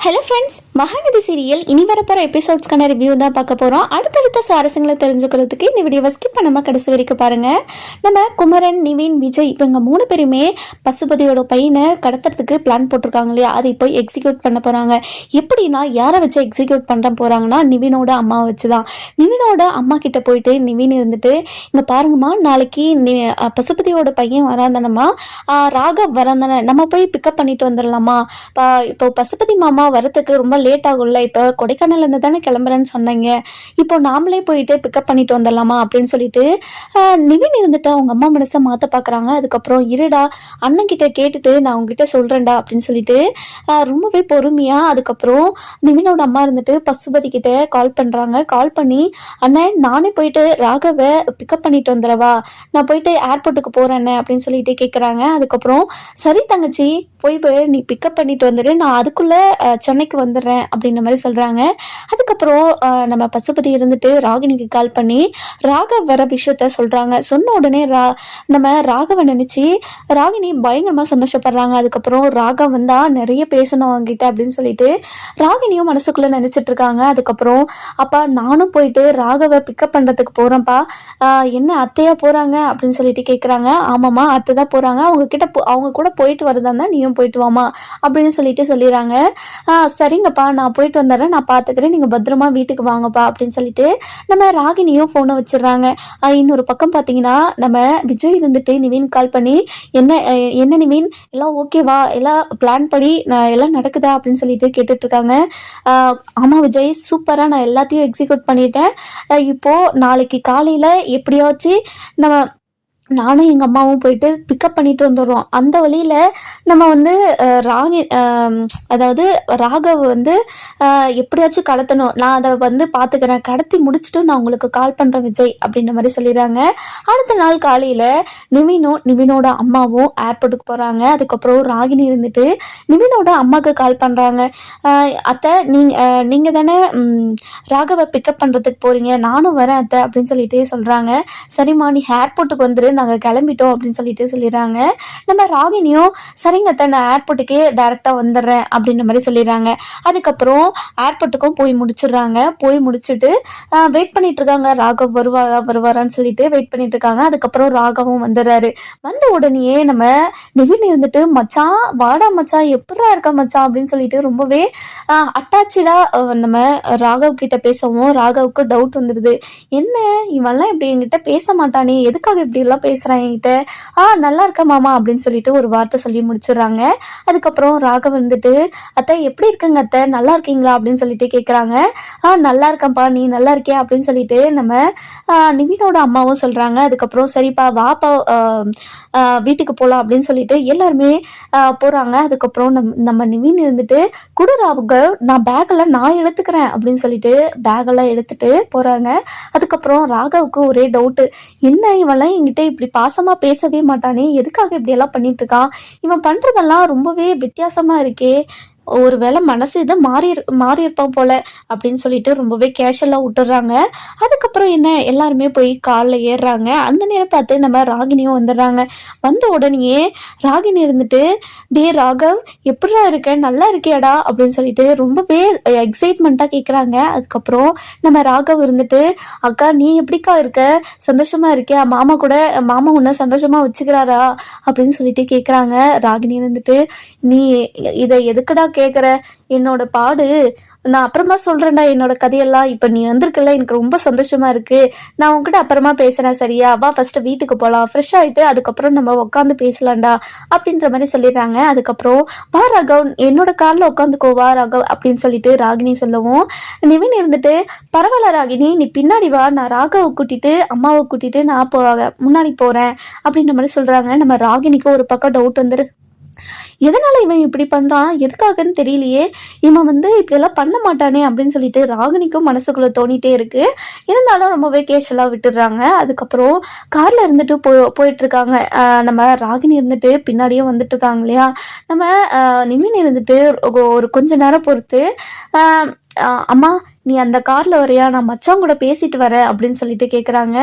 Hello friends, Mahanadi serial இனி வரப்போகிற எபிசோட்ஸ்க்கான review தான் பார்க்க போகிறோம். அடுத்தடுத்த சுவாரஸ்யங்களை தெரிஞ்சுக்கிறதுக்கு இந்த வீடியோவை ஸ்கிப் பண்ணாமல் கடைசி வரைக்கும் பாருங்கள். நம்ம குமரன், நிவின், விஜய் இவங்க 3 பேருமே பசுபதியோட பையனை கடத்துறதுக்கு பிளான் போட்டிருக்காங்க இல்லையா, அதை இப்போ எக்ஸிக்யூட் பண்ண போகிறாங்க. எப்படின்னா யாரை வச்சு எக்ஸிக்யூட் பண்ண போகிறாங்கன்னா நிவினோட அம்மாவை வச்சு தான். நிவினோட அம்மா கிட்ட போயிட்டு நிவின் இருந்துட்டு, இங்கே பாருங்கம்மா, நாளைக்கு பசுபதியோட பையன் வராந்தானம்மா, ராகவ் வராந்தானே, நம்ம போய் பிக்கப் பண்ணிட்டு வந்துடலாமா? இப்போ பசுபதி மாமா வரத்துக்கு ரொம்ப லேட் ஆகும்ல, இப்போ கொடைக்கானல்லேருந்து தானே கிளம்புறேன்னு சொன்னீங்க, இப்போ நாமளே போயிட்டு பிக்கப் பண்ணிட்டு வந்துடலாமா அப்படின்னு சொல்லிட்டு நிவின் இருந்துட்டு அவங்க அம்மா மனசை மாற்ற பார்க்குறாங்க. அதுக்கப்புறம் இருடா, அண்ணன் கிட்ட கேட்டுட்டு நான் உங்ககிட்ட சொல்கிறேன்டா அப்படின்னு சொல்லிட்டு ரொம்பவே பொறுமையாக அதுக்கப்புறம் நிவினோட அம்மா இருந்துட்டு பசுபதி கிட்ட கால் பண்ணுறாங்க. கால் பண்ணி, அண்ணன் நானே போயிட்டு ராகவை பிக்கப் பண்ணிட்டு வந்துடவா, நான் போயிட்டு ஏர்போர்ட்டுக்கு போகிறேன் அப்படின்னு சொல்லிட்டு கேட்குறாங்க. அதுக்கப்புறம் சரி தங்கச்சி, போய் நீ பிக்கப் பண்ணிட்டு வந்துடு, நான் அதுக்குள்ளே சென்னைக்கு வந்துடுறேன் அப்படின்ற மாதிரி சொல்கிறாங்க. அதுக்கப்புறம் நம்ம பசுபதி இருந்துட்டு ராகினிக்கு கால் பண்ணி ராகவ் வர விஷயத்த சொல்கிறாங்க. சொன்ன உடனே நம்ம ராகவை நினச்சி ராகினி பயங்கரமாக சந்தோஷப்படுறாங்க. அதுக்கப்புறம் ராகவ் வந்தால் நிறைய பேசணும் அவங்ககிட்ட அப்படின்னு சொல்லிட்டு ராகினியும் மனசுக்குள்ளே நினச்சிட்டு இருக்காங்க. அதுக்கப்புறம் அப்பா நானும் போயிட்டு ராகவை பிக்கப் பண்ணுறதுக்கு போகிறேன்ப்பா, என்ன அத்தையா போகிறாங்க அப்படின்னு சொல்லிட்டு கேட்குறாங்க. ஆமாம்மா, அத்தை தான் போகிறாங்க, அவங்க கூட போயிட்டு வரதா இருந்தால் நீயும் போயிட்டு வாமா அப்படின்னு சொல்லிட்டு சொல்லிடுறாங்க. சரிங்கப்பா, நான் போயிட்டு வந்துடுறேன், நான் பார்த்துக்கிறேன், நீங்கள் பத்திரமா வீட்டுக்கு வாங்கப்பா அப்படின்னு சொல்லிட்டு நம்ம ராகினியும் ஃபோனை வச்சிடுறாங்க. இன்னொரு பக்கம் பார்த்தீங்கன்னா நம்ம விஜய் இருந்துட்டு நிவின் கால் பண்ணி, என்ன நிவின், எல்லாம் ஓகேவா, எல்லாம் பிளான் படி எல்லாம் நடக்குதா அப்படின்னு சொல்லிட்டு கேட்டுட்ருக்காங்க. ஆமாம் விஜய், சூப்பராக நான் எல்லாத்தையும் எக்ஸிக்யூட் பண்ணிட்டேன். இப்போது நாளைக்கு காலையில் எப்படியாச்சும் நானும் எங்கள் அம்மாவும் போயிட்டு பிக்கப் பண்ணிட்டு வந்துடுறோம். அந்த வழியில் நம்ம அதாவது ராகவ் எப்படியாச்சும் கடத்தணும், நான் அதை பார்த்துக்கிறேன், கடத்தி முடிச்சுட்டு நான் உங்களுக்கு கால் பண்ணுறேன் விஜய் அப்படின்ற மாதிரி சொல்லிடுறாங்க. அடுத்த நாள் காலையில் நிவினோட அம்மாவும் ஏர்போர்ட்டுக்கு போகிறாங்க. அதுக்கப்புறம் ராகினி இருந்துட்டு நிவினோட அம்மாவுக்கு கால் பண்ணுறாங்க. அத்தை, நீங்கள் தானே ராகவை பிக்கப் பண்ணுறதுக்கு போகிறீங்க, நானும் வரேன் அத்தை அப்படின்னு சொல்லிட்டு சொல்கிறாங்க. சரிம்மா, நீ ஏர்போர்ட்டுக்கு வந்துரு, நாங்கள் கிளம்பிட்டோம் அப்படின்னு சொல்லிட்டு சொல்லிடுறாங்க. நம்ம ராகினியும் சரிங்க அத்தை, நான் ஏர்போர்ட்டுக்கே டைரெக்டாக வந்துடுறேன் அப்படின்ற மாதிரி சொல்லிடுறாங்க. அதுக்கப்புறம் ஏர்போர்ட்டுக்கும் போய் முடிச்சிடுறாங்க. போய் முடிச்சுட்டு வெயிட் பண்ணிட்டு இருக்காங்க, ராகவ் வருவாரான்னு சொல்லிட்டு வெயிட் பண்ணிட்டு இருக்காங்க. அதுக்கப்புறம் ராகவும் வந்துடுறாரு. வந்த உடனே நம்ம நிவின் இருந்துட்டு, மச்சான் வாடா மச்சான், எப்படா இருக்க மச்சான் அப்படின்னு சொல்லிட்டு ரொம்பவே அட்டாச்சாக நம்ம ராகவ் கிட்ட பேசவும் ராகவுக்கு டவுட் வந்துடுது. என்ன இவெல்லாம் இப்படி என்கிட்ட பேச மாட்டானே, எதுக்காக இப்படி எல்லாம் பேசுறான் என்கிட்ட, நல்லா இருக்க மாமா அப்படின்னு சொல்லிட்டு ஒரு வார்த்தை சொல்லி முடிச்சிடுறாங்க. அதுக்கப்புறம் ராகவ் வந்துட்டு, அத்தை எப்படி இருக்குங்க அத்தை, நல்லா இருக்கீங்களா அப்படின்னு சொல்லிட்டு கேட்குறாங்க. நல்லா இருக்கேன்ப்பா, நீ நல்லா இருக்கியா அப்படின்னு சொல்லிட்டு நம்ம நிவினோட அம்மாவும் சொல்கிறாங்க. அதுக்கப்புறம் சரிப்பா வாப்பா வீட்டுக்கு போகலாம் அப்படின்னு சொல்லிட்டு எல்லாருமே போகிறாங்க. அதுக்கப்புறம் நம்ம நிவின் இருந்துட்டு, குடு ராகவ், நான் பேக்கெல்லாம் நான் எடுத்துக்கிறேன் அப்படின்னு சொல்லிட்டு பேக்கெல்லாம் எடுத்துகிட்டு போகிறாங்க. அதுக்கப்புறம் ராகவுக்கு ஒரே டவுட்டு, என்ன இவெல்லாம் என்கிட்ட இப்படி பாசமாக பேசவே மாட்டானே, எதுக்காக இப்படியெல்லாம் பண்ணிட்டு இருக்கான், இவன் பண்ணுறதெல்லாம் ரொம்பவே வித்தியாசமாக இருக்கே, ஒரு வேளை மனசு இதை மாறி இருப்பான் போல அப்படின்னு சொல்லிட்டு ரொம்பவே கேஷுவலாக விட்டுறாங்க. அதுக்கப்புறம் என்ன, எல்லாருமே போய் காலில் ஏறுறாங்க. அந்த நேரம் பார்த்து நம்ம ராகினியும் வந்துடுறாங்க. வந்த உடனேயே ராகினி இருந்துட்டு, டே ராகவ், எப்படா இருக்க, நல்லா இருக்கியாடா அப்படின்னு சொல்லிட்டு ரொம்பவே எக்ஸைட்மெண்ட்டாக கேட்குறாங்க. அதுக்கப்புறம் நம்ம ராகவ் இருந்துட்டு, அக்கா நீ எப்படிக்கா இருக்க, சந்தோஷமாக இருக்கியா, மாமா உன்னை சந்தோஷமாக வச்சுக்கிறாரா அப்படின்னு சொல்லிட்டு கேட்குறாங்க. ராகினி இருந்துட்டு, நீ இதை எதுக்குடா கேட்குற, என்னோட பாடு நான் அப்புறமா சொல்கிறேன்டா, என்னோட கதையெல்லாம், இப்போ நீ வந்திருக்கல எனக்கு ரொம்ப சந்தோஷமாக இருக்குது, நான் உங்ககிட்ட அப்புறமா பேசுகிறேன் சரியா, வா ஃபஸ்ட்டு வீட்டுக்கு போகலாம், ஃப்ரெஷ் ஆகிட்டு அதுக்கப்புறம் நம்ம உட்காந்து பேசலாம்டா அப்படின்ற மாதிரி சொல்லிடுறாங்க. அதுக்கப்புறம் வா ராகவ், என்னோட காரில் உட்காந்துக்கோ வா ராகவ் அப்படின்னு சொல்லிட்டு ராகினி சொல்லவும் நிவின் இருந்துட்டு, பரவாயில்ல ராகினி, நீ பின்னாடி வா, நான் ராகவை கூட்டிகிட்டு அம்மாவை கூட்டிகிட்டு நான் முன்னாடி போகிறேன் அப்படின்ற மாதிரி சொல்கிறாங்க. நம்ம ராகினிக்கு ஒரு பக்கம் டவுட் வந்துடு, எதனால் இவன் இப்படி பண்ணுறான், எதுக்காகன்னு தெரியலையே, இவன் இப்படியெல்லாம் பண்ண மாட்டானே அப்படின்னு சொல்லிட்டு ராகினிக்கும் மனசுக்குள்ளே தோணிகிட்டே இருக்குது. இருந்தாலும் ரொம்பவே கேஷுவலாக விட்டுடுறாங்க. அதுக்கப்புறம் காரில் இருந்துட்டு போயிட்டுருக்காங்க. நம்ம ராகினி இருந்துட்டு பின்னாடியே வந்துட்டுருக்காங்க இல்லையா, நம்ம நிவின் இருந்துட்டு ஒரு கொஞ்ச நேரம் பொறுத்து அம்மா நீ அந்த காரில் வரையா, நான் மச்சான் கூட பேசிட்டு வரேன் அப்படின்னு சொல்லிட்டு கேட்குறாங்க.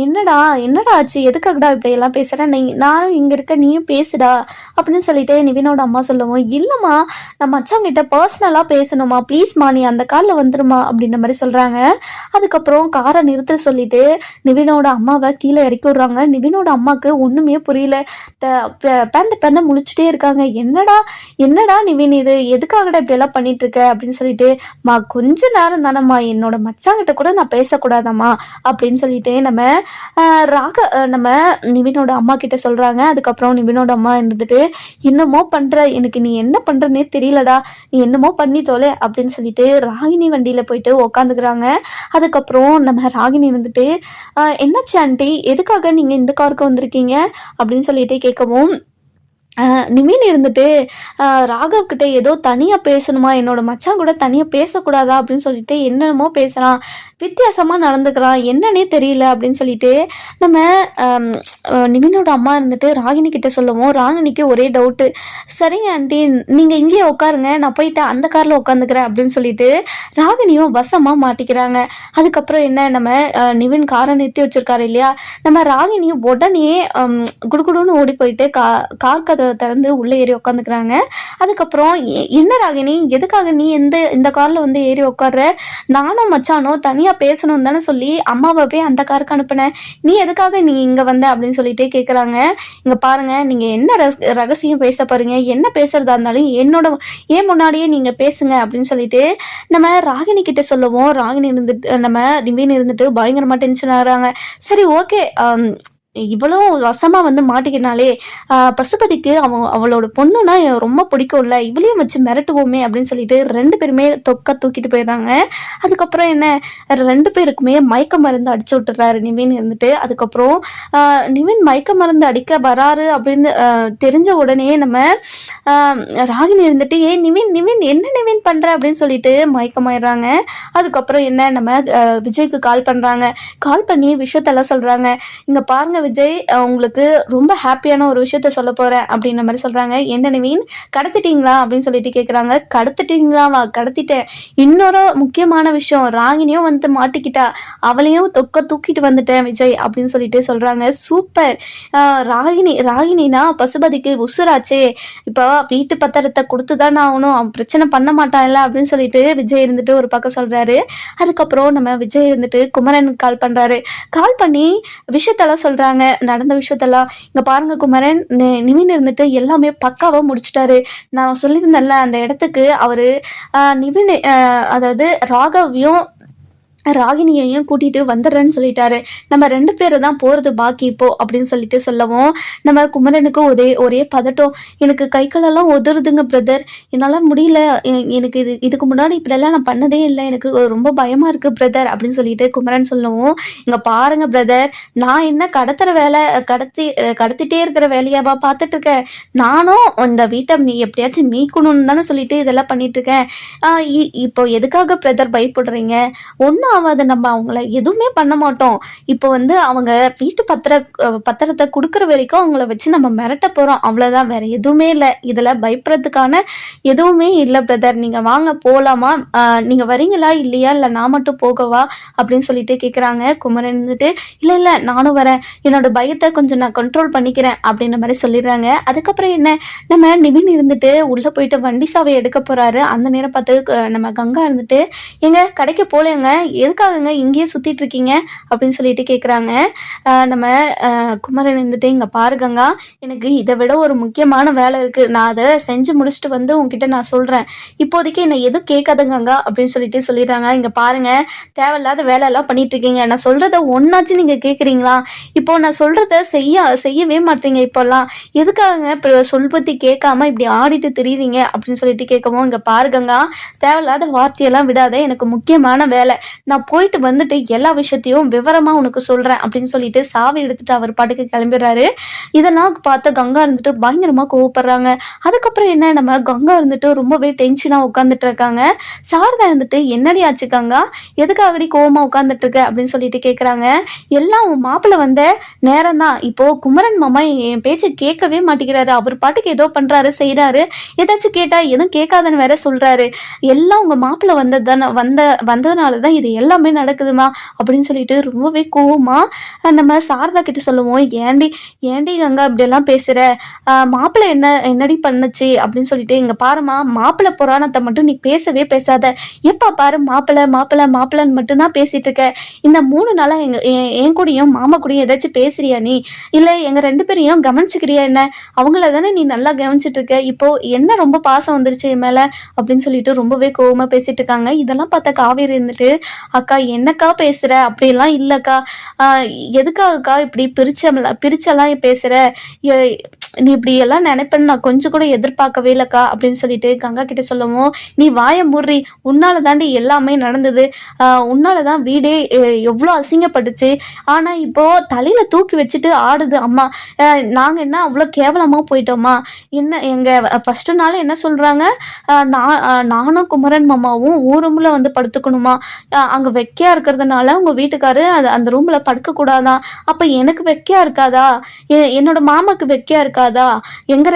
என்னடா என்னடா ஆச்சு, எதுக்காகடா இப்படி எல்லாம் பேசுகிறேன், நானும் இங்கே இருக்க, நீயும் பேசுடா அப்படின்னு சொல்லிட்டு நிவினோட அம்மா சொல்லவும், இல்லைம்மா நான் மச்சாங்கிட்ட பர்சனலாக பேசணுமா, ப்ளீஸ்மா நீ அந்த காரில் வந்துருமா அப்படின்ற மாதிரி சொல்கிறாங்க. அதுக்கப்புறம் காரை நிறுத்த சொல்லிட்டு நிவினோட அம்மாவை கீழே இறக்கி விட்றாங்க. நிவினோட அம்மாவுக்கு ஒன்றுமே புரியல. பேந்த முழிச்சுட்டே இருக்காங்க. என்னடா என்னடா நிவின் இது, எதுக்காகடா இப்படி எல்லாம் பண்ணிட்டு இருக்க அப்படின்னு சொல்லிட்டு, கொஞ்ச நேரம் தானம்மா, என்னோட மச்சாங்கிட்ட கூட நான் பேசக்கூடாதாம்மா அப்படின்னு சொல்லிட்டு நம்ம நிவினோட அம்மா கிட்ட சொல்றாங்க. அதுக்கப்புறம் நிவினோட அம்மா இருந்துட்டு, என்னமோ பண்ற, எனக்கு நீ என்ன பண்றனே தெரியலடா, நீ என்னமோ பண்ணி தோலை அப்படின்னு சொல்லிட்டு ராகினி வண்டியில போயிட்டு உக்காந்துக்கிறாங்க. அதுக்கப்புறம் நம்ம ராகினி இருந்துட்டு, என்னாச்சு ஆண்டி, எதுக்காக நீங்க இந்த காருக்கு வந்திருக்கீங்க அப்படின்னு சொல்லிட்டு கேட்கவும், நிவின் இருந்துட்டு ராகவ் கிட்ட ஏதோ தனியாக பேசணுமா, என்னோட மச்சான் கூட தனியாக பேசக்கூடாதா அப்படின்னு சொல்லிட்டு என்னென்னமோ பேசுகிறான், வித்தியாசமாக நடந்துக்கிறான், என்னன்னே தெரியல அப்படின்னு சொல்லிட்டு நம்ம நிவினோட அம்மா இருந்துட்டு ராகினி கிட்ட சொல்லவும், ராகினிக்கு ஒரே டவுட்டு. சரிங்க ஆண்டி, நீங்கள் இங்கேயே உட்காருங்க, நான் போயிட்டு அந்த காரில் உட்காந்துக்கிறேன் அப்படின்னு சொல்லிட்டு ராகினியும் வசமாக மாட்டிக்கிறாங்க. அதுக்கப்புறம் என்ன, நம்ம நிவின் காரை நிறுத்தி வச்சிருக்காரு இல்லையா, நம்ம ராகினியும் உடனே குடுகுடுன்னு ஓடி போயிட்டு கார் கதை திறந்து உள்ளே ஏறி உட்காந்துக்கிறாங்க. அதுக்கப்புறம் என்ன ராகினி, எதுக்காக நீ இந்த காரில் வந்து ஏறி உட்கார்ற, நானும் மச்சானோ தனியாக பேசணும் தானே சொல்லி அம்மாவை போய் அந்த காருக்கு அனுப்பினேன், நீ எதுக்காக நீ இங்கே வந்த அப்படின்னு சொல்லிட்டு கேட்குறாங்க. இங்கே பாருங்க, நீங்கள் என்ன ரகசியம் பேச பாருங்க, என்ன பேசுறதா இருந்தாலும் ஏன் முன்னாடியே நீங்கள் பேசுங்க அப்படின்னு சொல்லிட்டு நம்ம ராகினி கிட்ட சொல்லவும், ராகினி இருந்துட்டு நம்ம நிவின் இருந்துட்டு பயங்கரமாக டென்ஷன் ஆகுறாங்க. சரி ஓகே, இவ்வளோ வசமாக வந்து மாட்டிக்கினாலே, பசுபதிக்கு அவளோட பொண்ணுன்னா ரொம்ப பிடிக்கும்ல, இவளையும் வச்சு மிரட்டுவோமே அப்படின்னு சொல்லிட்டு 2 பேருமே தூக்கிட்டு போயிடுறாங்க. அதுக்கப்புறம் என்ன, 2 பேருக்குமே மயக்க மருந்து அடிச்சு விட்டுறாரு நிவின் இருந்துட்டு. அதுக்கப்புறம் நிவின் மயக்க மருந்து அடிக்க வராரு அப்படின்னு தெரிஞ்ச உடனே நம்ம ராகினி இருந்துட்டு, நிவின் நிவின் என்ன நிவின் பண்ணுற அப்படின்னு சொல்லிட்டு மயக்கமாயிடுறாங்க. அதுக்கப்புறம் என்ன, நம்ம விஜய்க்கு கால் பண்ணுறாங்க. கால் பண்ணி விஷயத்தெல்லாம் சொல்கிறாங்க. இங்கே பாருங்க விஜய், உங்களுக்கு ரொம்ப ஹாப்பியான ஒரு விஷயத்த சொல்ல போகிறேன் அப்படின்ற மாதிரி சொல்கிறாங்க. என்ன நிவின், கடத்திட்டீங்களா அப்படின்னு சொல்லிட்டு கேட்குறாங்க. கடத்திட்டீங்களாவா, கடத்திட்டேன். இன்னொரு முக்கியமான விஷயம், ராகினியும் வந்து மாட்டிக்கிட்டா, அவளையும் தூக்கிட்டு வந்துட்டேன் விஜய் அப்படின்னு சொல்லிட்டு சொல்கிறாங்க. சூப்பர், ராகினினா பசுபதிக்கு உசுராச்சே, இப்போ வீட்டு பத்திரத்தை கொடுத்து தானே ஆகணும், அவன் பிரச்சனை பண்ண மாட்டான்ல அப்படின்னு சொல்லிட்டு விஜய் இருந்துட்டு ஒரு பக்கம் சொல்கிறாரு. அதுக்கப்புறம் நம்ம விஜய் இருந்துட்டு குமரனுக்கு கால் பண்ணுறாரு. கால் பண்ணி விஷயத்தெல்லாம் சொல்கிறாங்க, நடந்த விஷயத்தெல்லாம். இங்கே பாருங்க குமரன், நிவின் இருந்துட்டு எல்லாமே பக்காவாக முடிச்சிட்டாரு. நான் சொல்லியிருந்தேன்ல அந்த இடத்துக்கு அவர் நிவின், அதாவது ராகவையும் ராகினியையும் கூட்டிகிட்டு வந்துடுறேன்னு சொல்லிட்டாரு. நம்ம 2 பேரை தான் போகிறது பாக்கி இப்போ அப்படின்னு சொல்லிட்டு சொல்லவும், நம்ம குமரனுக்கு ஒரே பதட்டம். எனக்கு கை காலெல்லாம் உதறுதுங்க பிரதர், என்னால் முடியல, எனக்கு இதுக்கு முன்னாடி இப்படியெல்லாம் நான் பண்ணதே இல்லை, எனக்கு ரொம்ப பயமாக இருக்குது பிரதர் அப்படின்னு சொல்லிட்டு குமரன் சொல்லவும், இங்கே பாருங்கள் பிரதர், நான் என்ன கடத்திட்டே இருக்கிற வேலையாவா பார்த்துட்ருக்கேன், நானும் இந்த வீட்டை எப்படியாச்சும் மீட்கணும்னு தானே சொல்லிட்டு இதெல்லாம் பண்ணிகிட்ருக்கேன். இப்போ எதுக்காக பிரதர் பயப்படுறீங்க, ஒன்றும் ஆகாது, நம்ம அவங்கள எதுவுமே பண்ண மாட்டோம். இப்போ வந்து அவங்க வீட்டு பத்திரத்தை கொடுக்குற வரைக்கும் அவங்கள வச்சு நம்ம மிரட்ட போகிறோம், அவ்வளோதான், வேற எதுவுமே இல்லை, இதில் பயப்படுறதுக்கான எதுவுமே இல்லை பிரதர், நீங்கள் வாங்க போகலாமா, நீங்கள் வரீங்களா இல்லையா, இல்லை நான் மட்டும் போகவா அப்படின்னு சொல்லிட்டு கேட்குறாங்க. குமரன் இருந்துட்டு, இல்லை நானும் வரேன், என்னோட பயத்தை கொஞ்சம் நான் கண்ட்ரோல் பண்ணிக்கிறேன் அப்படின்ற மாதிரி சொல்லிடுறாங்க. அதுக்கப்புறம் என்ன, நம்ம நிவின் இருந்துட்டு உள்ளே போயிட்டு வண்டி சாவை எடுக்க போகிறாரு. அந்த நேரம் பார்த்து நம்ம கங்கா இருந்துட்டு, எங்க கடைக்கு போலேங்க, எதுக்காகங்க இங்கேயே சுற்றிட்டு இருக்கீங்க அப்படின்னு சொல்லிட்டு கேட்குறாங்க. நம்ம குமரன் இருந்துட்டு, இங்கே பாரு கங்கா, எனக்கு இதை விட ஒரு முக்கியமான வேலை இருக்குது, நான் அதை செஞ்சு முடிச்சுட்டு வந்து உங்ககிட்ட நான் சொல்கிறேன், இப்போதைக்கு என்னை எதுவும் கேட்காதங்க கங்கா அப்படின்னு சொல்லிட்டு சொல்லிடுறாங்க. இங்கே பாருங்க, தேவையில்லாத வேலையெல்லாம் பண்ணிட்டு இருக்கீங்க, நான் சொல்கிறத ஒன்றாச்சும் நீங்கள் கேட்குறீங்களா, இப்போ நான் சொல்கிறத செய்யவே மாட்டீங்க, இப்போல்லாம் எதுக்காகங்க இப்போ சொல்பத்தி கேட்காம இப்படி ஆடிட்டு திரியுறீங்க அப்படின்னு சொல்லிட்டு கேட்கவும், இங்கே பாரு கங்கா, தேவையில்லாத வார்த்தையெல்லாம் விடாத, எனக்கு முக்கியமான வேலை, நான் போயிட்டு வந்துட்டு எல்லா விஷயத்தையும் விவரமா உனக்கு சொல்றேன் அப்படின்னு சொல்லிட்டு சாவி எடுத்துட்டு அவர் பாட்டுக்கு கிளம்பிடுறாரு. இதெல்லாம் பார்த்து கங்கா இருந்துட்டு பயங்கரமா கோவப்படுறாங்க. அதுக்கப்புறம் என்ன, நம்ம கங்கா இருந்துட்டு ரொம்பவே டென்ஷனா உட்காந்துட்டு இருக்காங்க. சாரதா இருந்துட்டு என்னடி ஆச்சு கங்கா, எதுக்காகடி கோவமா உட்காந்துட்டு இருக்க அப்படின்னு சொல்லிட்டு கேக்குறாங்க. எல்லாம் உன் மாப்பிள்ள வந்த நேரம் தான். இப்போ குமரன் மாமா என் பேச்சை கேட்கவே மாட்டேங்கிறாரு. அவர் பாட்டுக்கு ஏதோ பண்றாரு செய்யறாரு, ஏதாச்சும் கேட்டா எதுவும் கேட்காதன்னு வேற சொல்றாரு. எல்லாம் உங்க மாப்பிள்ள வந்ததுனாலதான் இது எல்லாமே நடக்குதுமா அப்படின்னு சொல்லிட்டு ரொம்பவே கோவமா நம்ம சாரதா கிட்ட சொல்லுவோம். ஏண்டி ஏண்டி கங்கா இப்படி எல்லாம் பேசுற, மாப்பிள்ள என்னடி பண்ணுச்சு அப்படின்னு சொல்லிட்டு, இங்க பாருமா, மாப்பிள்ள புராணத்தை மட்டும் நீ பேசவே பேசாத. எப்ப பாரு மாப்பிள்ள மாப்பிள்ள மாப்பிள்ளன்னு மட்டும்தான் பேசிட்டு இருக்க. இந்த 3 நாளா என் கூடயும் மாமா கூடயும் ஏதாச்சும் பேசுறியா நீ, இல்ல எங்க 2 பேரையும் கவனிச்சுக்கிறியா என்ன? அவங்கள தானே நீ நல்லா கவனிச்சுட்டு இருக்க, இப்போ என்ன ரொம்ப பாசம் வந்துருச்சு என் மேல அப்படின்னு சொல்லிட்டு ரொம்பவே கோவமா பேசிட்டு இருக்காங்க. இதெல்லாம் பார்த்தா காவேரி இருந்துட்டு, அக்கா என்னக்கா பேசுற, அப்படியெல்லாம் இல்லக்கா, எதுக்காகக்கா இப்படி பிரிச்செல்லாம் பேசுற, நீ இப்படி எல்லாம் நினைப்பேன்னு நான் கொஞ்சம் கூட எதிர்பார்க்கவே இல்லக்கா அப்படின்னு சொல்லிட்டு கங்கா கிட்ட சொல்லவும், நீ வாய மூடுறி, உன்னால தாண்டி எல்லாமே நடந்தது, உன்னாலதான் வீடே எவ்வளோ அசிங்கப்பட்டுச்சு, ஆனா இப்போ தலையில தூக்கி வச்சுட்டு ஆடுது அம்மா. நாங்க என்ன அவ்வளோ கேவலமா போயிட்டோமா என்ன? எங்க ஃபர்ஸ்ட் நாள் என்ன சொல்றாங்க, நானும் குமரன் மாமாவும் ரூம்ல வந்து படுத்துக்கணுமா, அங்க வெக்கையா இருக்கிறதுனால உங்க வீட்டுக்காரு அந்த ரூம்ல படுக்க கூடாதான். அப்ப எனக்கு வெக்கையா இருக்காதா, என்னோட மாமாக்கு வெக்கையா இருக்காதா, எங்க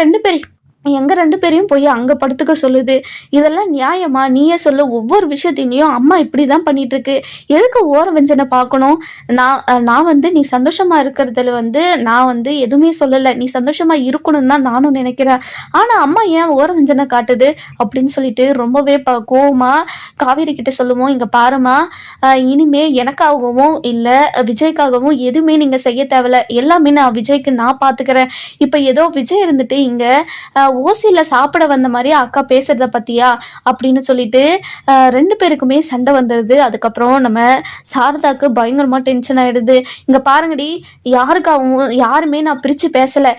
ரெண்டு பேரையும் போய் அங்க படுத்துக்க சொல்லுது. இதெல்லாம் நியாயமா? நீயே சொல்லு. ஒவ்வொரு விஷயத்தையும் அம்மா இப்படிதான் பண்ணிட்டு இருக்கு, எதுக்கு ஓர வெஞ்சனை பார்க்கணும்? நான் வந்து நீ சந்தோஷமா இருக்கிறதுல வந்து நான் வந்து எதுவுமே சொல்லலை, நீ சந்தோஷமா இருக்கணும் தான் நானும் நினைக்கிறேன். ஆனா அம்மா ஏன் ஓர வெஞ்சனை காட்டுது அப்படின்னு சொல்லிட்டு ரொம்பவே கோவமா காவேரி கிட்ட சொல்லுவோம். இங்க பாருமா, இனிமே எனக்காகவும் இல்ல விஜய்க்காகவும் எதுவுமே நீங்க செய்ய தேவையில்ல, எல்லாமே விஜய்க்கு நான் பாத்துக்கிறேன். இப்ப ஏதோ விஜய் இருந்துட்டு இங்க ஓசியில சாப்பிட வந்த மாதிரி அக்கா பேசுறத பத்தியா அப்படின்னு சொல்லிட்டு 2 பேருக்குமே சண்டை வந்துடுது. அதுக்கப்புறம் நம்ம சாரதாக்கு பயங்கரமா டென்ஷன் ஆயிடுது. இங்க பாருங்கடி, யாருமே நான் பிரிச்சு பேசல.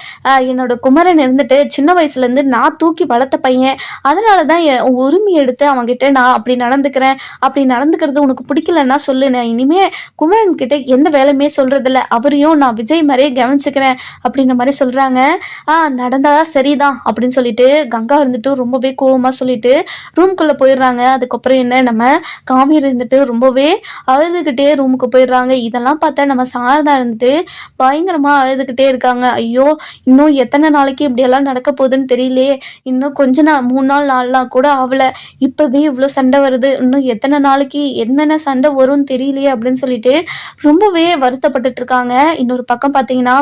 என்னோட குமரன் இருந்துட்டு சின்ன வயசுல இருந்து நான் தூக்கி வளர்த்த பையன், அதனாலதான் உரிமை எடுத்து அவங்கிட்ட நான் அப்படி நடந்துக்கிறேன். அப்படி நடந்துக்கிறது உனக்கு பிடிக்கலன்னா சொல்லு, நான் இனிமே குமரன் கிட்ட எந்த வேலையுமே சொல்றது இல்ல, அவரையும் நான் விஜய் மாதிரியே கவனிச்சுக்கிறேன் அப்படின்ற மாதிரி சொல்றாங்க. நடந்தா சரிதான் அப்படின்னு சொல்லிட்டு கங்கா இருந்துட்டு ரொம்பவே கோவமா சொல்லிட்டு ரூம்குள்ள போயிடுறாங்க. அதுக்கப்புறம் என்ன, நம்ம காவேரி இருந்துட்டு ரொம்பவே அழுதுகிட்டே ரூமுக்கு போயிடுறாங்க. இதெல்லாம் பார்த்தா நம்ம சாரதா இருந்துட்டு பயங்கரமா அழுதுகிட்டே இருக்காங்க. ஐயோ, இன்னும் எத்தனை நாளைக்கு இப்படி எல்லாம் நடக்க போகுதுன்னு தெரியலையே, இன்னும் கொஞ்ச நாள் 3 நாள் 4 நாள் கூட ஆகல, இப்பவே இவ்வளவு சண்டை வருது, இன்னும் எத்தனை நாளைக்கு என்னென்ன சண்டை வரும்னு தெரியலையே அப்படின்னு சொல்லிட்டு ரொம்பவே வருத்தப்பட்டுட்டு இருக்காங்க. இன்னொரு பக்கம் பாத்தீங்கன்னா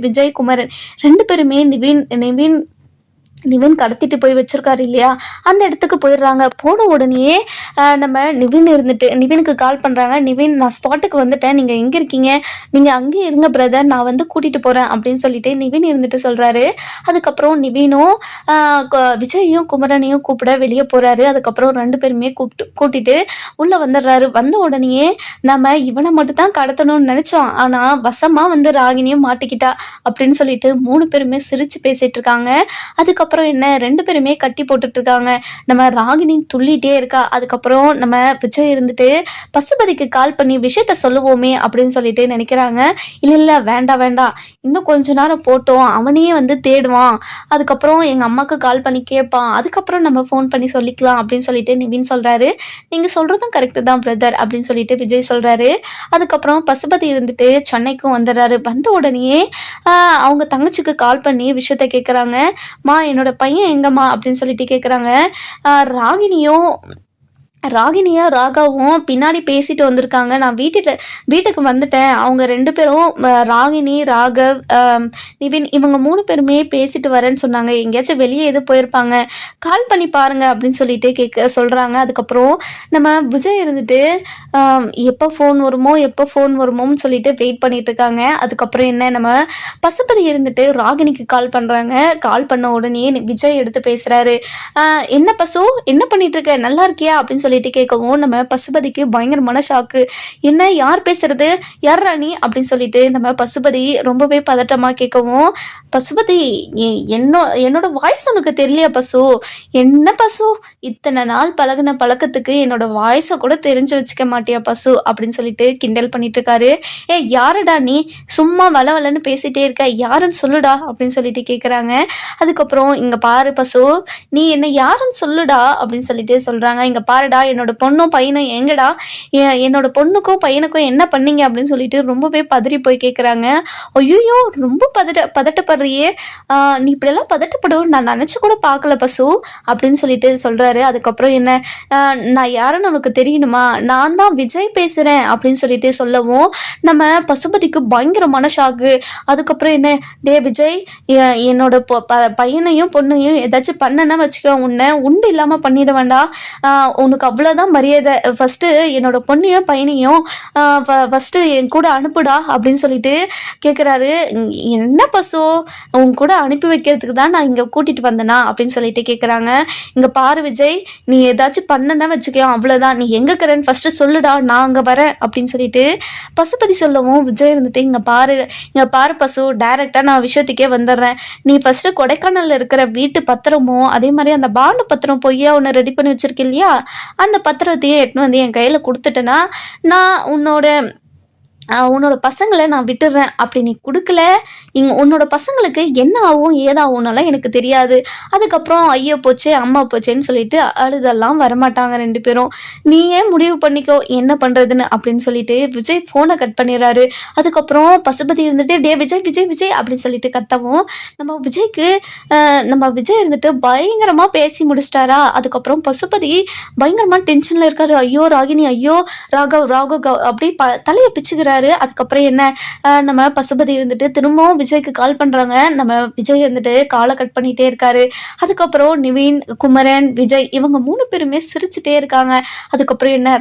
விஜய் குமரன் 2 பேருமே நிவின் கடத்திட்டு போய் வச்சிருக்காரு இல்லையா, அந்த இடத்துக்கு போயிடுறாங்க. போன உடனே நம்ம நிவினுக்கு கால் பண்றாங்க. நிவின், நான் ஸ்பாட்டுக்கு வந்துட்டேன், நீங்க எங்க இருக்கீங்க, நீங்க அங்கேயே இருங்க பிரதர், நான் வந்து கூட்டிட்டு போறேன் அப்படின்னு சொல்லிட்டு நிவின் இருந்துட்டு சொல்றாரு. அதுக்கப்புறம் நிவினும் விஜயையும் குமரனையும் கூப்பிட வெளியே போறாரு. அதுக்கப்புறம் 2 பேருமே கூட்டிட்டு உள்ள வந்துடுறாரு. வந்த உடனே நம்ம இவனை மட்டும் தான் கடத்தணும்னு நினைச்சோம், ஆனா வசமா வந்து ராகினியும் மாட்டிக்கிட்டா அப்படின்னு சொல்லிட்டு 3 பேருமே சிரிச்சு பேசிட்டு இருக்காங்க. அதுக்கப்புறம் என்ன, 2 பேருமே கட்டி போட்டுட்டு இருக்காங்க. நம்ம ராகினி துள்ளிட்டே இருக்கா. அதுக்கப்புறம் நம்ம விஜய் இருந்துட்டு பசுபதிக்கு கால் பண்ணி விஷயத்த சொல்லுவோமே அப்படின்னு சொல்லிட்டு நினைக்கிறாங்க. இல்ல வேண்டாம், இன்னும் கொஞ்ச நேரம் போட்டோம், அவனையே வந்து தேடுவான், அதுக்கப்புறம் எங்க அம்மாக்கு கால் பண்ணி கேட்பான், அதுக்கப்புறம் நம்ம ஃபோன் பண்ணி சொல்லிக்கலாம் அப்படின்னு சொல்லிட்டு நிவின் சொல்றாரு. நீங்க சொல்றதும் கரெக்ட் தான் பிரதர் அப்படின்னு சொல்லிட்டு விஜய் சொல்றாரு. அதுக்கப்புறம் பசுபதி இருந்துட்டு சென்னைக்கும் வந்துடுறாரு. வந்த உடனே அவங்க தங்கச்சிக்கு கால் பண்ணி விஷயத்த கேட்குறாங்க. மா, என்னோட பையன் எங்கம்மா அப்படின்னு சொல்லிட்டு கேட்குறாங்க. ராகினியா ராகாவும் பின்னாடி பேசிட்டு வந்திருக்காங்க, நான் வீட்டுக்கு வந்துட்டேன், அவங்க 2 பேரும் ராகினி ராகவ் நிவின் இவங்க 3 பேருமே பேசிட்டு வரேன்னு சொன்னாங்க, எங்கேயாச்சும் வெளியே எது போயிருப்பாங்க, கால் பண்ணி பாருங்க அப்படின்னு சொல்லிட்டு சொல்றாங்க. அதுக்கப்புறம் நம்ம விஜய் இருந்துட்டு எப்போ ஃபோன் வருமோன்னு சொல்லிட்டு வெயிட் பண்ணிட்டு இருக்காங்க. அதுக்கப்புறம் என்ன, நம்ம பசுபதி இருந்துட்டு ராகினிக்கு கால் பண்றாங்க. கால் பண்ண உடனே விஜய் எடுத்து பேசுறாரு. என்ன பசு, என்ன பண்ணிட்டு இருக்க, நல்லா இருக்கியா அப்படின்னு சொல்லிட்டு கேட்கவும் நம்ம பசுபதிக்கு பயங்கரமான ஷாக்கு. என்ன, யார் பேசுறது, யார் ராணி அப்படின்னு சொல்லிட்டு நம்ம பசுபதி ரொம்பவே பதட்டமாக கேட்கவும், பசுபதி என்னோட வாய்ஸ் உனக்கு தெரியலையா பசு? என்ன பசு, இத்தனை நாள் பழகின பழக்கத்துக்கு என்னோட வாய்ஸை கூட தெரிஞ்சு வச்சுக்க மாட்டியா பசு அப்படின்னு சொல்லிட்டு கிண்டல் பண்ணிட்டு இருக்காரு. யாருடா நீ, சும்மா வளவலன்னு பேசிட்டே இருக்க, யாருன்னு சொல்லுடா அப்படின்னு சொல்லிட்டு கேட்குறாங்க. அதுக்கப்புறம் இங்கே பாரு பசு, நீ என்ன யாருன்னு சொல்லுடா அப்படின்னு சொல்லிட்டு சொல்கிறாங்க. இங்கே பாருடா, என்னோட பொண்ணும் பையனும் எங்கடா, என்னோட பொண்ணுக்கும் பையனுக்கும் என்ன பண்ணீங்க அப்படின்னு சொல்லிட்டு ரொம்பவே பதறி போய் கேட்குறாங்க. ஐயோ, ரொம்ப பதட்டப்படுறியே, நீ இப்படியெல்லாம் பதட்டப்படும் நான் நினச்சி கூட பார்க்கல பசு அப்படின்னு சொல்லிட்டு சொல்கிறாரு. அதுக்கப்புறம் என்ன, நான் யாருன்னு உனக்கு தெரியணுமா, நான் தான் விஜய் பேசுகிறேன் அப்படின்னு சொல்லிட்டு சொல்லவும் நம்ம பசுபதிக்கு பயங்கரமான ஷாக்கு. அதுக்கப்புறம் என்ன, டே விஜய், என்னோட பையனையும் பொண்ணையும் ஏதாச்சும் பண்ணனா வச்சுக்கோ, உன்னை உண்டு இல்லாமல் பண்ணிட வேண்டாம், உனக்கு அவ்வளோதான் மரியாதை, ஃபஸ்ட்டு என்னோட பொண்ணையும் பையனையும் ஃபஸ்ட்டு என் கூட அனுப்புடா அப்படின்னு சொல்லிட்டு கேட்குறாரு. என்ன பசு, உன் கூட அனுப்பி வைக்கிறதுக்கு தான் நான் இங்கே கூட்டிகிட்டு வந்தேனா அப்படின்னு சொல்லிட்டு கேட்குறாங்க. இங்கே பாரு விஜய், நீ ஏதாச்சும் பண்ணனா வச்சுக்கோ, அவ்வளோதான், நீ எங்கே இருக்கிறேன்னு ஃபஸ்ட்டு சொல்லுடா, நான் அங்கே வரேன் அப்படின்னு சொல்லிட்டு பசுபதி சொல்லவும், விஜய் இருந்துட்டு இங்கே பாரு பசு, டைரெக்டாக நான் விஷயத்துக்கே வந்துடுறேன், நீ ஃபஸ்ட்டு கொடைக்கானலில் இருக்கிற வீட்டு பத்திரமும் அதே மாதிரி அந்த பாண்டு பத்திரம் பொய்யா ஒன்று ரெடி பண்ணி வச்சிருக்க இல்லையா, அந்த பத்திரத்தையும் எட்டுன்னு வந்து என் கையில் கொடுத்துட்டேன்னா நான் உன்னோட பசங்களை நான் விட்டுடுறேன். அப்படி நீ கொடுக்கல, உன்னோட பசங்களுக்கு என்ன ஆகும் ஏதாகும்னாலாம் எனக்கு தெரியாது. அதுக்கப்புறம் ஐயோ போச்சே அம்மா போச்சேன்னு சொல்லிட்டு அழுதெல்லாம் வரமாட்டாங்க ரெண்டு பேரும், நீயே முடிவு பண்ணிக்கோ என்ன பண்ணுறதுன்னு அப்படின்னு சொல்லிட்டு விஜய் ஃபோனை கட் பண்ணிடுறாரு. அதுக்கப்புறம் பசுபதி இருந்துட்டு டே விஜய் விஜய் விஜய் அப்படின்னு சொல்லிட்டு கத்தவும் நம்ம விஜய் இருந்துட்டு பயங்கரமாக பேசி முடிச்சிட்டாரா. அதுக்கப்புறம் பசுபதி பயங்கரமாக டென்ஷனில் இருக்காரு. ஐயோ ராகினி, ஐயோ ராகவ் அப்படி தலையை பிச்சுக்கிறாரு. அதுக்கப்புறம் என்ன, நம்ம பசுபதி இருந்துட்டு திரும்பவும் விஜய்க்கு கால் பண்றாங்க. நம்ம விஜய் இருந்துட்டு காலை கட் பண்ணிட்டே இருக்காரு. அதுக்கப்புறம் நிவின், குமரன், விஜய் இவங்க 3 பேருமே சிரிச்சுட்டே இருக்காங்க. அதுக்கப்புறம் என்ன,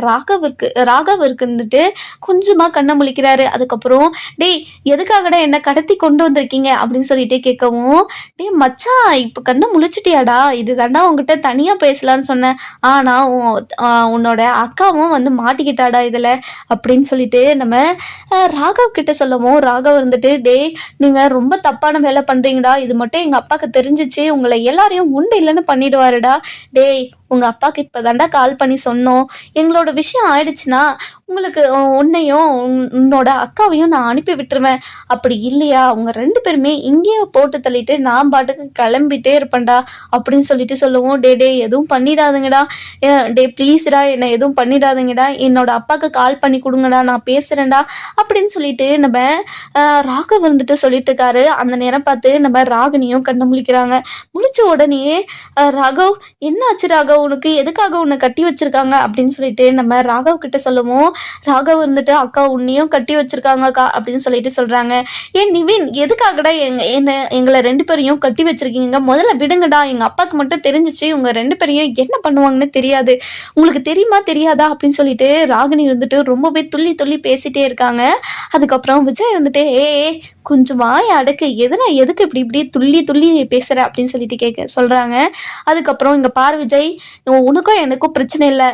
ராகவ் இருந்துட்டு கொஞ்சமா கண்ணை முழிக்கிறாரு. அதுக்கப்புறம் டேய் எதுக்காகடா என்ன கடத்தி கொண்டு வந்திருக்கீங்க அப்படின்னு சொல்லிட்டு கேட்கவும், டேய் மச்சான் இப்போ கண்ணை முழிச்சிட்டியாடா, இது தாண்டா உங்ககிட்ட தனியா பேசலான்னு சொன்னேன், ஆனா உன்னோட அக்காவும் வந்து மாட்டிக்கிட்டாடா இதுல அப்படின்னு சொல்லிட்டு நம்ம ராகவ் கிட்ட சொல்லவும், ராகவ் இருந்துட்டு டே நீங்க ரொம்ப தப்பான வேலை பண்றீங்கடா, இது மட்டும் எங்க அப்பாவுக்கு தெரிஞ்சிச்சு உங்களை எல்லாரையும் உண்டு இல்லைன்னு பண்ணிடுவாருடா, டேய் உங்க அப்பாவுக்கு இப்போதாண்டா கால் பண்ணி சொன்னோம், எங்களோட விஷயம் ஆயிடுச்சுன்னா உங்களுக்கு உன்னையும் உன்னோட அக்காவையும் நான் அனுப்பி விட்டுருவேன், அப்படி இல்லையா உங்க 2 பேருமே இங்கேயே போட்டு தள்ளிட்டு நான் பாட்டுக்கு கிளம்பிட்டே இருப்பேன்டா அப்படின்னு சொல்லிட்டு சொல்லுவோம். டே எதுவும் பண்ணிடாதுங்கடா, டே ப்ளீஸ்டா என்னை எதுவும் பண்ணிடாதுங்கடா, என்னோட அப்பாவுக்கு கால் பண்ணி கொடுங்கடா, நான் பேசுறேன்டா அப்படின்னு சொல்லிட்டு நம்ம ராகவ் வந்துட்டு சொல்லிட்டு இருக்காரு. அந்த நேரம் பார்த்து நம்ம ராகினியும் கண்ணு முழிக்கிறாங்க. முழிச்ச உடனே ராகவ், என்ன ஆச்சு ராகவ், உனக்கு எதுக்காக உன்னை கட்டி வச்சிருக்காங்க அப்படின்னு சொல்லிட்டு நம்ம ராகவ் கிட்ட சொல்லுவோம். ராகவ் இருந்துட்டு அக்கா உன்னையும் கட்டி வச்சிருக்காங்க அக்கா அப்படின்னு சொல்லிட்டு சொல்றாங்க. ஏன் நிவின், எதுக்காகடா எங்களை 2 பேரையும் கட்டி வச்சிருக்கீங்க, முதல்ல விடுங்கடா, எங்க அப்பாவுக்கு மட்டும் தெரிஞ்சிச்சு உங்க 2 பேரையும் என்ன பண்ணுவாங்கன்னு தெரியாது, உங்களுக்கு தெரியுமா தெரியாதா அப்படின்னு சொல்லிட்டு ராகினி இருந்துட்டு ரொம்பவே துள்ளி துள்ளி பேசிட்டே இருக்காங்க. அதுக்கப்புறம் விஜய் இருந்துட்டு கொஞ்சம் வாய் அடக்கு, எதுக்கு இப்படி துள்ளி துள்ளி பேசுற அப்படின்னு சொல்லிட்டு சொல்றாங்க. அதுக்கப்புறம் இங்க பாரு விஜய், உனக்கும் எனக்கும் பிரச்சனை இல்லை,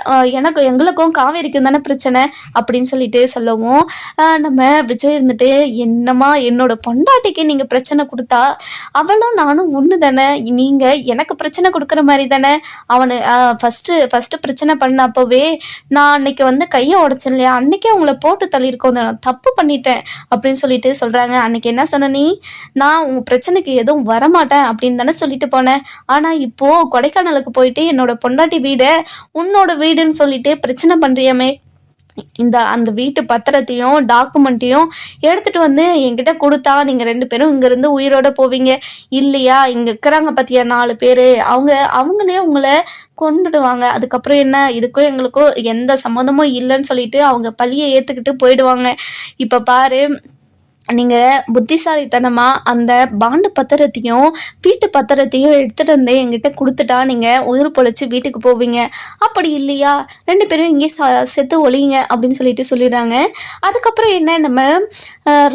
எங்களுக்கும் காவேரிக்கும் தானே பிரச்சனை அப்படின்னு சொல்லிட்டு சொல்லவும், நம்ம விஜய் இருந்துட்டு என்னம்மா என்னோட பொண்டாட்டிக்கு நீங்க பிரச்சனை கொடுத்தா அவளும் நானும் ஒன்று தானே, நீங்க எனக்கு பிரச்சனை கொடுக்குற மாதிரி தானே, அவனு ஃபர்ஸ்ட் பிரச்சனை பண்ணப்பவே நான் அன்னைக்கு வந்து கையை உடைச்சேன் இல்லையா, அன்னைக்கே உங்களை போட்டு தள்ளியிருக்கோம், நான் தப்பு பண்ணிட்டேன் அப்படின்னு சொல்லிட்டு சொல்றாங்க. அன்னைக்கு என்ன சொன்ன நீ, நான் உங்க பிரச்சனைக்கு எதுவும் வரமாட்டேன் அப்படின்னு தானே சொல்லிட்டு போனேன், ஆனா இப்போ கொடைக்கானலுக்கு போயிட்டு என்னோட பொண்டாட்டி வீடை உன்னோட வீடுன்னு சொல்லிட்டு பிரச்சனை பண்றியாமே, அந்த வீட்டு பத்திரத்தையும் டாக்குமெண்ட்டையும் எடுத்துட்டு வந்து என்கிட்ட கொடுத்தா நீங்க 2 பேரும் இங்கிருந்து உயிரோட போவீங்க, இல்லையா இங்க இருக்கிறாங்க பத்தியா 4 பேரு, அவங்களே உங்களை கொண்டுடுவாங்க, அதுக்கப்புறம் என்ன, இதுக்கும் எங்களுக்கும் எந்த சம்மந்தமும் இல்லைன்னு சொல்லிட்டு அவங்க பழியை ஏத்துக்கிட்டு போயிடுவாங்க. இப்ப பாரு நீங்கள் புத்திசாலித்தனமாக அந்த பாண்டு பத்திரத்தையும் வீட்டு பத்திரத்தையும் எடுத்துகிட்டு வந்து என்கிட்ட கொடுத்துட்டா நீங்கள் உயிர் பொழைச்சி வீட்டுக்கு போவீங்க. அப்படி இல்லையா 2 பேரும் இங்கே செத்து ஒழிங்க அப்படின்னு சொல்லிட்டு சொல்லிடுறாங்க. அதுக்கப்புறம் என்ன, நம்ம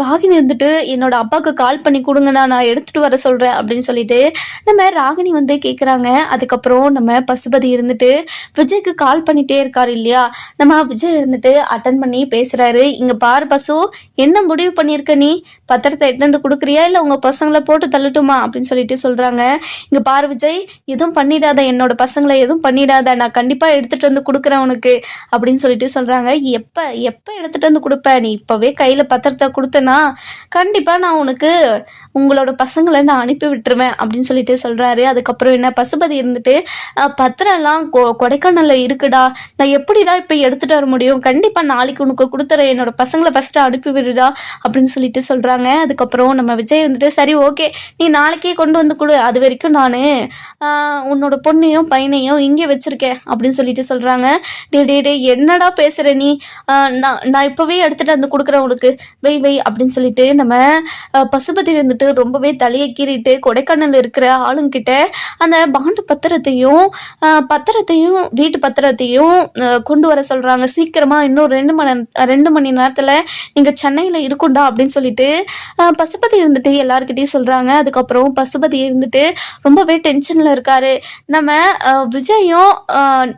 ராகினி வந்துட்டு என்னோட அப்பாவுக்கு கால் பண்ணி கொடுங்கண்ணா, நான் எடுத்துகிட்டு வர சொல்கிறேன் அப்படின்னு சொல்லிட்டு நம்ம ராகினி வந்து கேட்குறாங்க. அதுக்கப்புறம் நம்ம பசுபதி இருந்துட்டு விஜய்க்கு கால் பண்ணிகிட்டே இருக்காரு இல்லையா, நம்ம விஜய் இருந்துட்டு அட்டன் பண்ணி பேசுகிறாரு. இங்கே பாரு பசு, என்ன முடிவு பண்ணியிருக்க, நீ பத்திரத்தை எடுத்து வந்து கொடுக்குறியா இல்லை உங்கள் பசங்களை போட்டு தள்ளட்டுமா அப்படின்னு சொல்லிட்டு சொல்கிறாங்க. இங்கே பாரு விஜய், எதுவும் பண்ணிடாத, என்னோட பசங்களை எதுவும் பண்ணிடாத, நான் கண்டிப்பாக எடுத்துகிட்டு வந்து கொடுக்குறேன் உனக்கு அப்படின்னு சொல்லிட்டு சொல்கிறாங்க. எப்போ எப்போ எடுத்துகிட்டு வந்து கொடுப்ப, நீ இப்போவே கையில் பத்திரத்தை கொடுத்தனா கண்டிப்பாக நான் உனக்கு உங்களோட பசங்களை நான் அனுப்பி விட்டுருவேன் அப்படின்னு சொல்லிட்டு சொல்கிறாரு. அதுக்கப்புறம் என்ன, பசுபதி இருந்துட்டு பத்திரம்லாம் கொடைக்கானலில் இருக்குடா, நான் எப்படிடா இப்போ எடுத்துகிட்டு வர முடியும், கண்டிப்பாக நாளைக்கு உனக்கு கொடுத்துறேன், என்னோட பசங்களை ஃபஸ்ட்டு அனுப்பி விடுடா அப்படின்னு சொல்லிட்டு சொல்கிறாங்க. அதுக்கப்புறம் நம்ம விஜய் இருந்துட்டு சரி ஓகே, நீ நாளைக்கே கொண்டு வந்து கொடு, அது வரைக்கும் நான் உன்னோட பொண்ணையும் பையனையும் இங்கே வச்சுருக்கேன் அப்படின்னு சொல்லிட்டு சொல்கிறாங்க. டே என்னடா பேசுகிற நீ, நான் இப்போவே எடுத்துகிட்டு வந்து கொடுக்குறேன் உனக்கு, வை அப்படின்னு சொல்லிட்டு நம்ம பசுபதி இருந்துட்டு ரொம்பவே தலையை கீறிட்டு கொடைக்கானல் இருக்கிற ஆளுங்கிட்ட அந்த பாண்டு பத்திரத்தையும் வீட்டு பத்திரத்தையும் கொண்டு வர சொல்கிறாங்க. சீக்கிரமாக இன்னும் 2 மணி நேரத்தில் நீங்கள் சென்னையில் இருக்குண்டா அப்படின்னு சொல்லிட்டு பசுபதி இருந்துட்டு எல்லாருக்கிட்டையும் சொல்கிறாங்க. அதுக்கப்புறம் பசுபதி இருந்துட்டு ரொம்பவே டென்ஷனில் இருக்காரு. நம்ம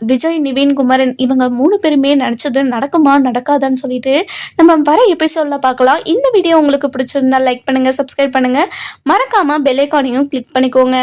விஜய் நிவின் குமரன் இவங்க 3 பேருமே நினச்சது நடக்குமா நடக்காதான்னு சொல்லிட்டு நம்ம வர எபிசோட்ல பார்க்கலாம். இந்த வீடியோ உங்களுக்கு பிடிச்சிருந்தா லைக் பண்ணுங்கள், சப்ஸ்கிரைப் பண்ணுங்கள், மறக்காமல் பெல் ஐகானையும் கிளிக் பண்ணிக்கோங்க.